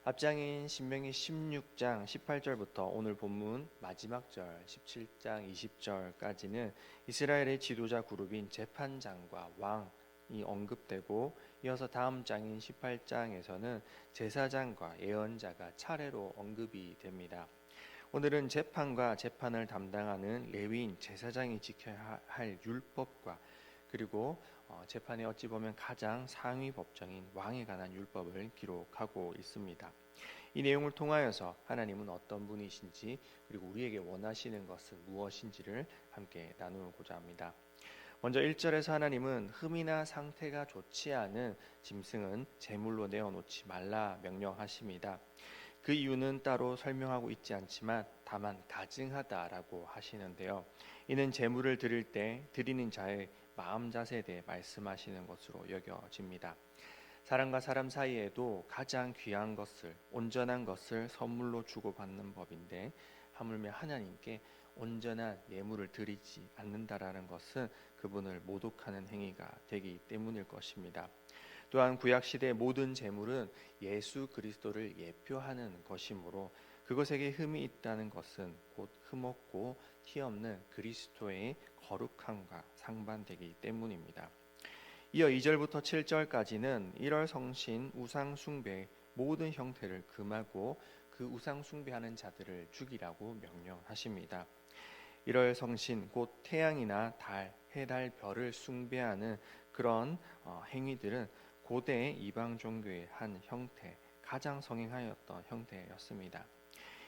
앞장인 신명기 16장 18절부터 오늘 본문 마지막 절 17장 20절까지는 이스라엘의 지도자 그룹인 재판장과 왕이 언급되고, 이어서 다음 장인 18장에서는 제사장과 예언자가 차례로 언급이 됩니다. 오늘은 재판과 재판을 담당하는 레위인 제사장이 지켜야 할 율법과, 그리고 재판에 어찌 보면 가장 상위 법정인 왕에 관한 율법을 기록하고 있습니다. 이 내용을 통하여서 하나님은 어떤 분이신지, 그리고 우리에게 원하시는 것은 무엇인지를 함께 나누고자 합니다. 먼저 1절에서 하나님은 흠이나 상태가 좋지 않은 짐승은 제물로 내어놓지 말라 명령하십니다. 그 이유는 따로 설명하고 있지 않지만 다만 가증하다라고 하시는데요. 이는 제물을 드릴 때 드리는 자의 마음 자세에 대해 말씀하시는 것으로 여겨집니다. 사람과 사람 사이에도 가장 귀한 것을, 온전한 것을 선물로 주고받는 법인데, 하물며 하나님께 온전한 예물을 드리지 않는다라는 것은 그분을 모독하는 행위가 되기 때문일 것입니다. 또한 구약시대의 모든 제물은 예수 그리스도를 예표하는 것이므로 그것에게 흠이 있다는 것은 곧 흠없고 티없는 그리스도의 거룩함과 상반되기 때문입니다. 이어 2절부터 7절까지는 1월 성신 우상 숭배의 모든 형태를 금하고 그 우상 숭배하는 자들을 죽이라고 명령하십니다. 1월 성신 곧 태양이나 달, 해, 달, 별을 숭배하는 그런 행위들은 고대 이방 종교의 한 형태, 가장 성행하였던 형태였습니다.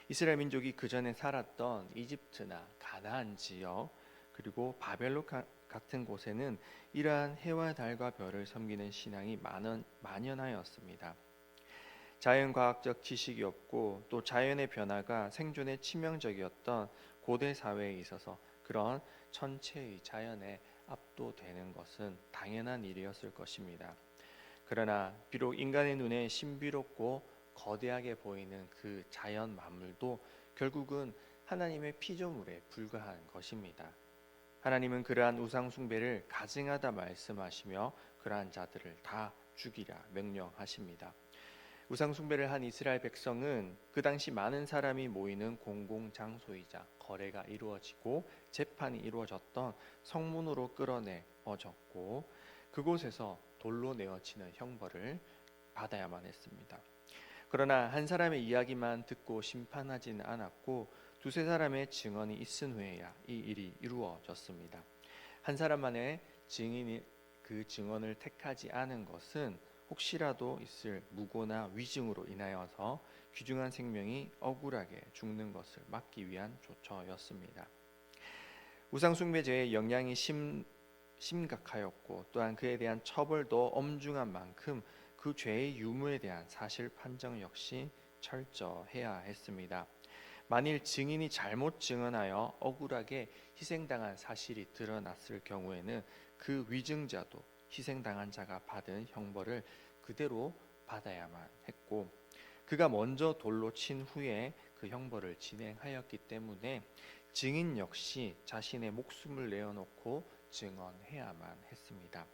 이스라엘 민족이 그 전에 살았던 이집트나 가나안 지역, 그리고 바벨론 같은 곳에는 이러한 해와 달과 별을 섬기는 신앙이 만연하였습니다. 자연과학적 지식이 없고 또 자연의 변화가 생존에 치명적이었던 고대 사회에 있어서 그런 천체의 자연에 압도되는 것은 당연한 일이었을 것입니다. 그러나 비록 인간의 눈에 신비롭고 거대하게 보이는 그 자연 만물도 결국은 하나님의 피조물에 불과한 것입니다. 하나님은 그러한 우상 숭배를 가증하다 말씀하시며 그러한 자들을 다 죽이라 명령하십니다. 우상 숭배를 한 이스라엘 백성은 그 당시 많은 사람이 모이는 공공 장소이자 거래가 이루어지고 재판이 이루어졌던 성문으로 끌어내어졌고, 그곳에서 돌로 내어치는 형벌을 받아야만 했습니다. 그러나 한 사람의 이야기만 듣고 심판하지는 않았고 두세 사람의 증언이 있은 후에야 이 일이 이루어졌습니다. 한 사람만의 증인이 그 증언을 택하지 않은 것은 혹시라도 있을 무고나 위증으로 인하여서 귀중한 생명이 억울하게 죽는 것을 막기 위한 조처였습니다. 우상숭배죄의 영향이 심각하였고 또한 그에 대한 처벌도 엄중한 만큼 그 죄의 유무에 대한 사실 판정 역시 철저해야 했습니다. 만일 증인이 잘못 증언하여 억울하게 희생당한 사실이 드러났을 경우에는 그 위증자도 희생당한 자가 받은 형벌을 그대로 받아야만 했고, 그가 먼저 돌로 친 후에 그 형벌을 진행하였기 때문에 증인 역시 자신의 목숨을 내어놓고 증언해야만 했습니다.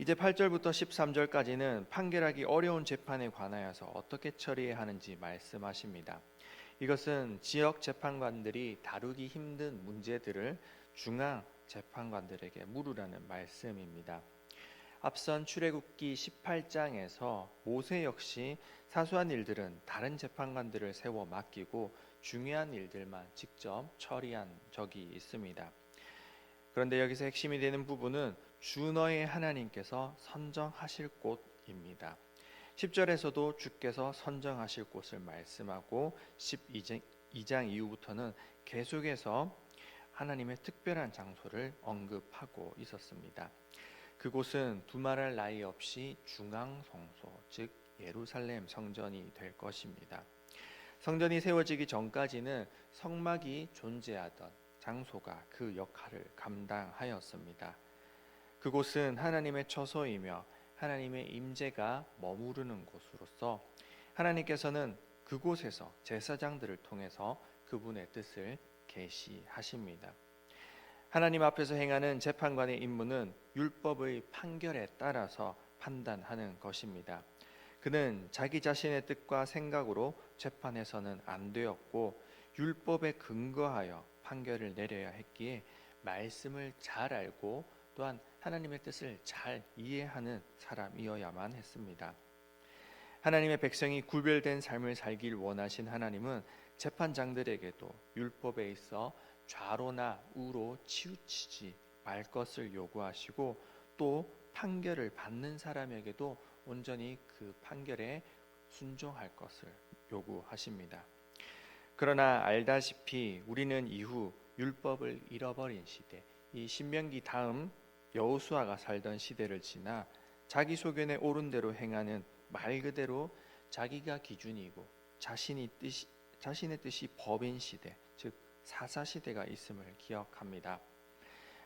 이제 8절부터 13절까지는 판결하기 어려운 재판에 관하여서 어떻게 처리해야 하는지 말씀하십니다. 이것은 지역 재판관들이 다루기 힘든 문제들을 중앙 재판관들에게 물으라는 말씀입니다. 앞선 출애굽기 18장에서 모세 역시 사소한 일들은 다른 재판관들을 세워 맡기고 중요한 일들만 직접 처리한 적이 있습니다. 그런데 여기서 핵심이 되는 부분은 주 너의 하나님께서 선정하실 곳입니다. 10절에서도 주께서 선정하실 곳을 말씀하고 12장 이후부터는 계속해서 하나님의 특별한 장소를 언급하고 있었습니다. 그곳은 두말할 나위 없이 중앙성소, 즉 예루살렘 성전이 될 것입니다. 성전이 세워지기 전까지는 성막이 존재하던 장소가 그 역할을 감당하였습니다. 그곳은 하나님의 처소이며 하나님의 임재가 머무르는 곳으로서 하나님께서는 그곳에서 제사장들을 통해서 그분의 뜻을 계시하십니다. 하나님 앞에서 행하는 재판관의 임무는 율법의 판결에 따라서 판단하는 것입니다. 그는 자기 자신의 뜻과 생각으로 재판해서는 안 되었고 율법에 근거하여 판결을 내려야 했기에 말씀을 잘 알고 또한 하나님의 뜻을 잘 이해하는 사람이어야만 했습니다. 하나님의 백성이 구별된 삶을 살길 원하신 하나님은 재판장들에게도 율법에 있어 좌로나 우로 치우치지 말 것을 요구하시고 또 판결을 받는 사람에게도 온전히 그 판결에 순종할 것을 요구하십니다. 그러나 알다시피 우리는 이후 율법을 잃어버린 시대, 이 신명기 다음 여호수아가 살던 시대를 지나 자기 소견에 옳은 대로 행하는 말 그대로 자기가 기준이고 자신의 뜻이 법인 시대, 즉 사사 시대가 있음을 기억합니다.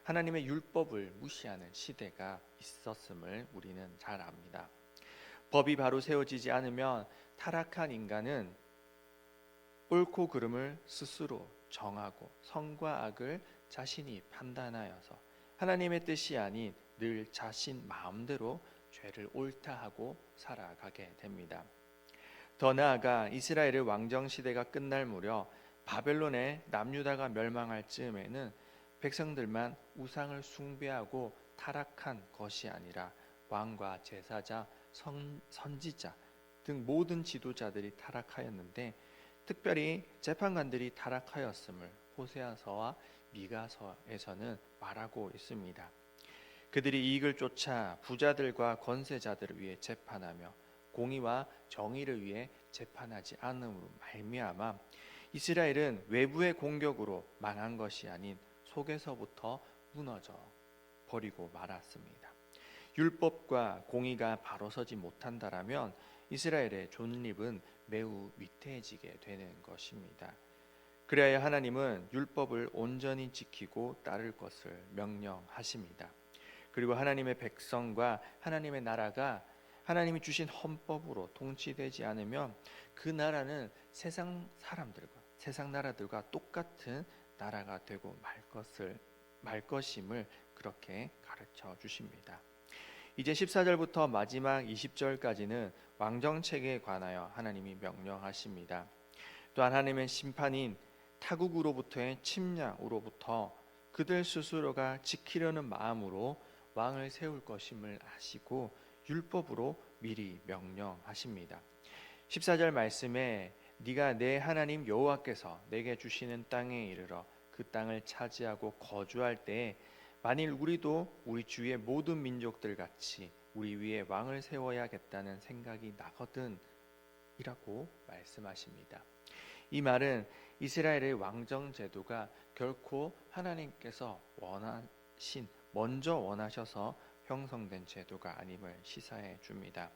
하나님의 율법을 무시하는 시대가 있었음을 우리는 잘 압니다. 법이 바로 세워지지 않으면 타락한 인간은 옳고 그름을 스스로 정하고 선과 악을 자신이 판단하여서 하나님의 뜻이 아닌 늘 자신 마음대로 죄를 옳다 하고 살아가게 됩니다. 더 나아가 이스라엘의 왕정 시대가 끝날 무렵 바벨론의 남유다가 멸망할 즈음에는 백성들만 우상을 숭배하고 타락한 것이 아니라 왕과 제사자, 선지자 등 모든 지도자들이 타락하였는데 특별히 재판관들이 타락하였음을 호세아서와 미가서에서는 말하고 있습니다. 그들이 이익을 쫓아 부자들과 권세자들을 위해 재판하며 공의와 정의를 위해 재판하지 않음으로 말미암아 이스라엘은 외부의 공격으로 망한 것이 아닌 속에서부터 무너져 버리고 말았습니다. 율법과 공의가 바로 서지 못한다라면 이스라엘의 존립은 매우 위태해지게 되는 것입니다. 그래야 하나님은 율법을 온전히 지키고 따를 것을 명령하십니다. 그리고 하나님의 백성과 하나님의 나라가 하나님이 주신 헌법으로 통치되지 않으면 그 나라는 세상 사람들과 세상 나라들과 똑같은 나라가 되고 말 것임을 그렇게 가르쳐 주십니다. 이제 14절부터 마지막 20절까지는 왕정체계에 관하여 하나님이 명령하십니다. 또한 하나님의 심판인 타국으로부터의 침략으로부터 그들 스스로가 지키려는 마음으로 왕을 세울 것임을 아시고 율법으로 미리 명령하십니다. 14절 말씀에 네가 내 하나님 여호와께서 내게 주시는 땅에 이르러 그 땅을 차지하고 거주할 때에 만일 우리도 우리 주위의 모든 민족들 같이 우리 위에 왕을 세워야겠다는 생각이 나거든 이라고 말씀하십니다. 이 말은 이스라엘의 왕정 제도가 결코 하나님께서 먼저 원하셔서 형성된 제도가 아님을 시사해 줍니다.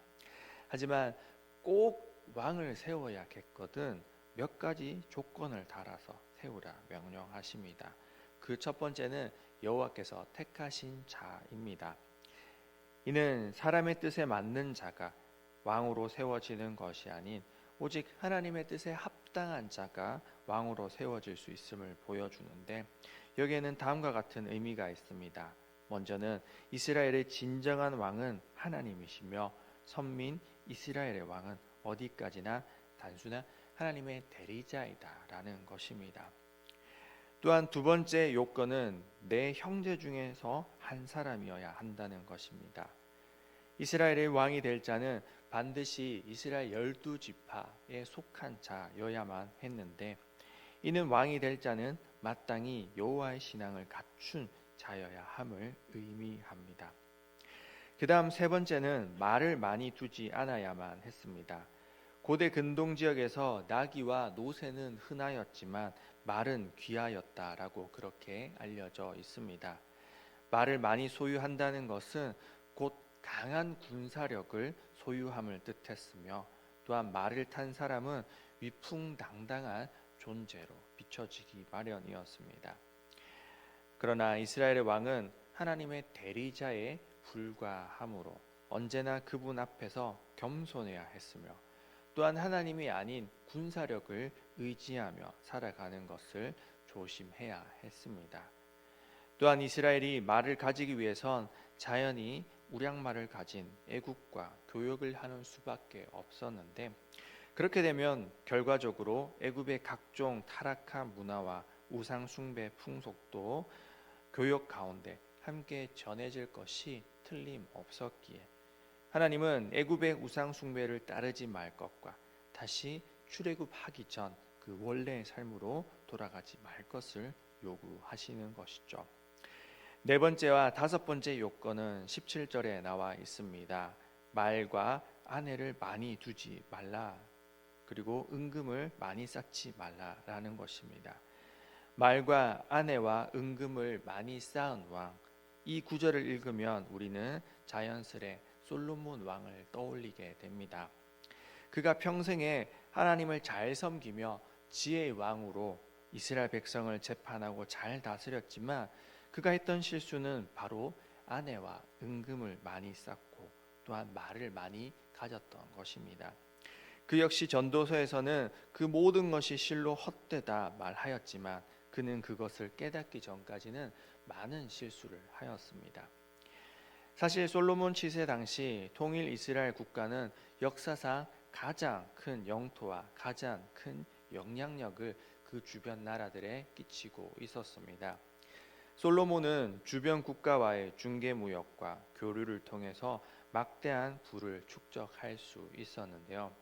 하지만 꼭 왕을 세워야겠거든 몇 가지 조건을 달아서 세우라 명령하십니다. 그 첫 번째는 여호와께서 택하신 자입니다. 이는 사람의 뜻에 맞는 자가 왕으로 세워지는 것이 아닌 오직 하나님의 뜻에 합당한 자가 왕으로 세워질 수 있음을 보여주는데 여기에는 다음과 같은 의미가 있습니다. 먼저는 이스라엘의 진정한 왕은 하나님이시며 선민 이스라엘의 왕은 어디까지나 단순한 하나님의 대리자이다라는 것입니다. 또한 두 번째 요건은 내 형제 중에서 한 사람이어야 한다는 것입니다. 이스라엘의 왕이 될 자는 반드시 이스라엘 12지파에 속한 자여야만 했는데 이는 왕이 될 자는 마땅히 여호와의 신앙을 갖춘 자여야 함을 의미합니다. 그 다음 세 번째는 말을 많이 두지 않아야만 했습니다. 고대 근동 지역에서 나귀와 노새는 흔하였지만 말은 귀하였다라고 그렇게 알려져 있습니다. 말을 많이 소유한다는 것은 곧 강한 군사력을 소유함을 뜻했으며 또한 말을 탄 사람은 위풍당당한 존재로 비춰지기 마련이었습니다. 그러나 이스라엘의 왕은 하나님의 대리자에 불과하므로 언제나 그분 앞에서 겸손해야 했으며 또한 하나님이 아닌 군사력을 의지하며 살아가는 것을 조심해야 했습니다. 또한 이스라엘이 말을 가지기 위해선 자연히 우량말을 가진 애국과 교역을 하는 수밖에 없었는데, 그렇게 되면 결과적으로 애굽의 각종 타락한 문화와 우상 숭배 풍속도 교역 가운데 함께 전해질 것이 틀림없었기에 하나님은 애굽의 우상 숭배를 따르지 말 것과 다시 출애굽하기 전 그 원래의 삶으로 돌아가지 말 것을 요구하시는 것이죠. 네 번째와 다섯 번째 요건은 17절에 나와 있습니다. 말과 아내를 많이 두지 말라, 그리고 은금을 많이 쌓지 말라라는 것입니다. 말과 아내와 은금을 많이 쌓은 왕, 이 구절을 읽으면 우리는 자연스레 솔로몬 왕을 떠올리게 됩니다. 그가 평생에 하나님을 잘 섬기며 지혜의 왕으로 이스라엘 백성을 재판하고 잘 다스렸지만, 그가 했던 실수는 바로 아내와 은금을 많이 쌓고 또한 말을 많이 가졌던 것입니다. 그 역시 전도서에서는 그 모든 것이 실로 헛되다 말하였지만, 그는 그것을 깨닫기 전까지는 많은 실수를 하였습니다. 사실 솔로몬 치세 당시 통일 이스라엘 국가는 역사상 가장 큰 영토와 가장 큰 영향력을 그 주변 나라들에 끼치고 있었습니다. 솔로몬은 주변 국가와의 중개 무역과 교류를 통해서 막대한 부를 축적할 수 있었는데요.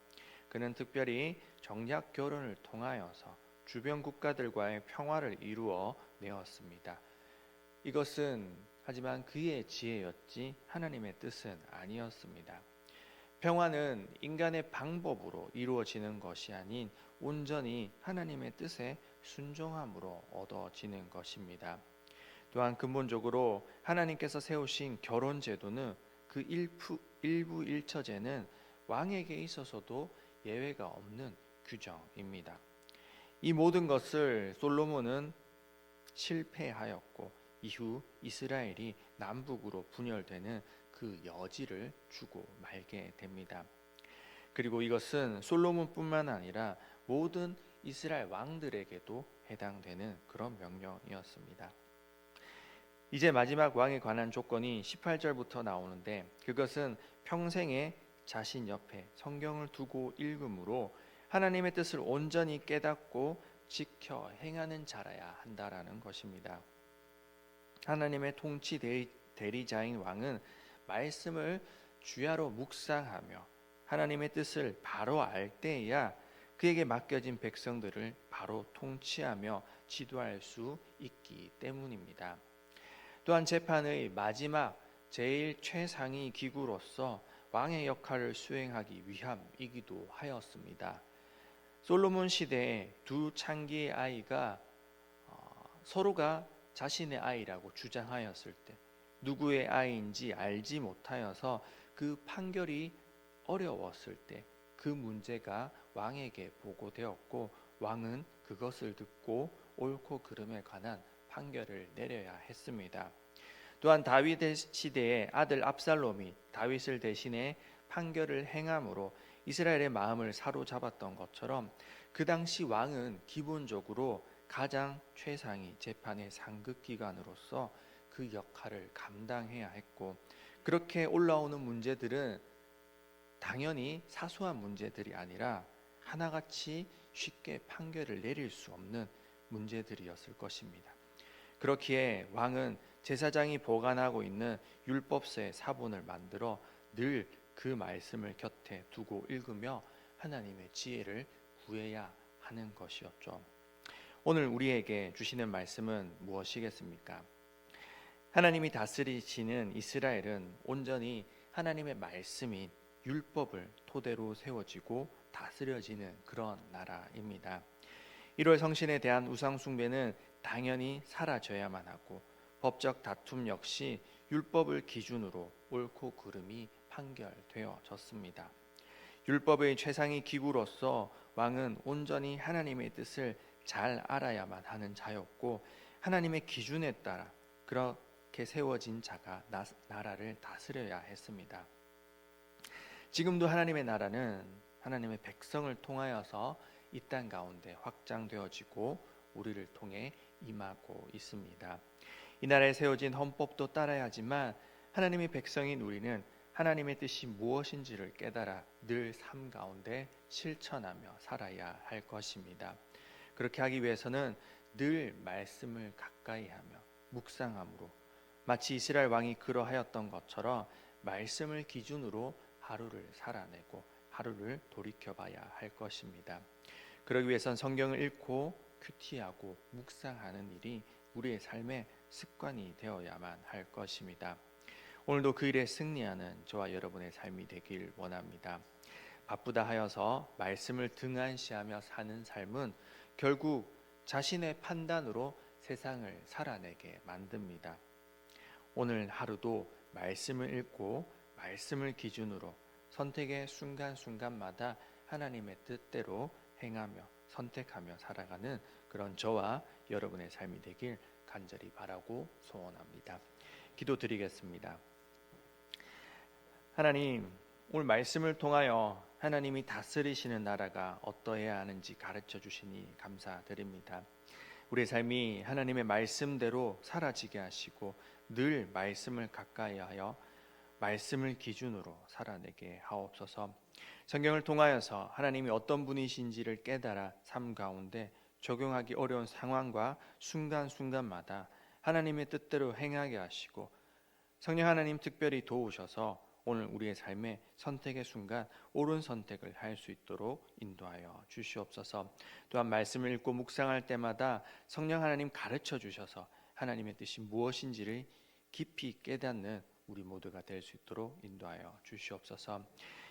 그는 특별히 정략 결혼을 통하여서 주변 국가들과의 평화를 이루어 내었습니다. 이것은 하지만 그의 지혜였지 하나님의 뜻은 아니었습니다. 평화는 인간의 방법으로 이루어지는 것이 아닌 온전히 하나님의 뜻에 순종함으로 얻어지는 것입니다. 또한 근본적으로 하나님께서 세우신 결혼 제도는 그 일부 일처제는 왕에게 있어서도 예외가 없는 규정입니다. 이 모든 것을 솔로몬은 실패하였고 이후 이스라엘이 남북으로 분열되는 그 여지를 주고 말게 됩니다. 그리고 이것은 솔로몬뿐만 아니라 모든 이스라엘 왕들에게도 해당되는 그런 명령이었습니다. 이제 마지막 왕에 관한 조건이 18절부터 나오는데, 그것은 평생에 자신 옆에 성경을 두고 읽음으로 하나님의 뜻을 온전히 깨닫고 지켜 행하는 자라야 한다라는 것입니다. 하나님의 통치 대리자인 왕은 말씀을 주야로 묵상하며 하나님의 뜻을 바로 알 때에야 그에게 맡겨진 백성들을 바로 통치하며 지도할 수 있기 때문입니다. 또한 재판의 마지막 제일 최상위 기구로서 왕의 역할을 수행하기 위함이기도 하였습니다. 솔로몬 시대에 두 창기의 아이가 서로가 자신의 아이라고 주장하였을 때 누구의 아이인지 알지 못하여서 그 판결이 어려웠을 때 그 문제가 왕에게 보고되었고, 왕은 그것을 듣고 옳고 그름에 관한 판결을 내려야 했습니다. 또한 다윗 시대의 아들 압살롬이 다윗을 대신해 판결을 행함으로 이스라엘의 마음을 사로잡았던 것처럼 그 당시 왕은 기본적으로 가장 최상위 재판의 상급 기관으로서 그 역할을 감당해야 했고, 그렇게 올라오는 문제들은 당연히 사소한 문제들이 아니라 하나같이 쉽게 판결을 내릴 수 없는 문제들이었을 것입니다. 그렇기에 왕은 제사장이 보관하고 있는 율법서의 사본을 만들어 늘 그 말씀을 곁에 두고 읽으며 하나님의 지혜를 구해야 하는 것이었죠. 오늘 우리에게 주시는 말씀은 무엇이겠습니까? 하나님이 다스리시는 이스라엘은 온전히 하나님의 말씀인 율법을 토대로 세워지고 다스려지는 그런 나라입니다. 1월 성신에 대한 우상 숭배는 당연히 사라져야만 하고, 법적 다툼 역시 율법을 기준으로 옳고 그름이 판결되어졌습니다. 율법의 최상위 기구로서 왕은 온전히 하나님의 뜻을 잘 알아야만 하는 자였고, 하나님의 기준에 따라 그렇게 세워진 자가 나라를 다스려야 했습니다. 지금도 하나님의 나라는 하나님의 백성을 통하여서 이 땅 가운데 확장되어지고 우리를 통해 임하고 있습니다. 이 나라에 세워진 헌법도 따라야 하지만 하나님의 백성인 우리는 하나님의 뜻이 무엇인지를 깨달아 늘 삶 가운데 실천하며 살아야 할 것입니다. 그렇게 하기 위해서는 늘 말씀을 가까이 하며 묵상함으로 마치 이스라엘 왕이 그러하였던 것처럼 말씀을 기준으로 하루를 살아내고 하루를 돌이켜봐야 할 것입니다. 그러기 위해선 성경을 읽고 큐티하고 묵상하는 일이 우리의 삶의 습관이 되어야만 할 것입니다. 오늘도 그 일에 승리하는 저와 여러분의 삶이 되길 원합니다. 바쁘다 하여서 말씀을 등한시하며 사는 삶은 결국 자신의 판단으로 세상을 살아내게 만듭니다. 오늘 하루도 말씀을 읽고 말씀을 기준으로 선택의 순간순간마다 하나님의 뜻대로 행하며 선택하며 살아가는 그런 저와 여러분의 삶이 되길 간절히 바라고 소원합니다. 기도드리겠습니다. 하나님, 오늘 말씀을 통하여 하나님이 다스리시는 나라가 어떠해야 하는지 가르쳐 주시니 감사드립니다. 우리의 삶이 하나님의 말씀대로 사라지게 하시고 늘 말씀을 가까이 하여 말씀을 기준으로 살아내게 하옵소서. 성경을 통하여서 하나님이 어떤 분이신지를 깨달아 삶 가운데 적용하기 어려운 상황과 순간순간마다 하나님의 뜻대로 행하게 하시고 성령 하나님 특별히 도우셔서 오늘 우리의 삶의 선택의 순간 옳은 선택을 할 수 있도록 인도하여 주시옵소서. 또한 말씀을 읽고 묵상할 때마다 성령 하나님 가르쳐 주셔서 하나님의 뜻이 무엇인지를 깊이 깨닫는 우리 모두가 될 수 있도록 인도하여 주시옵소서.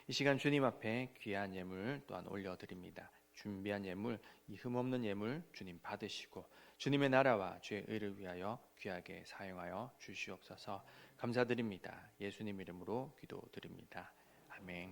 이 시간 주님 앞에 귀한 예물 또한 올려드립니다. 준비한 예물, 이 흠없는 예물 주님 받으시고 주님의 나라와 주의 의를 위하여 귀하게 사용하여 주시옵소서. 감사드립니다. 예수님 이름으로 기도드립니다. 아멘.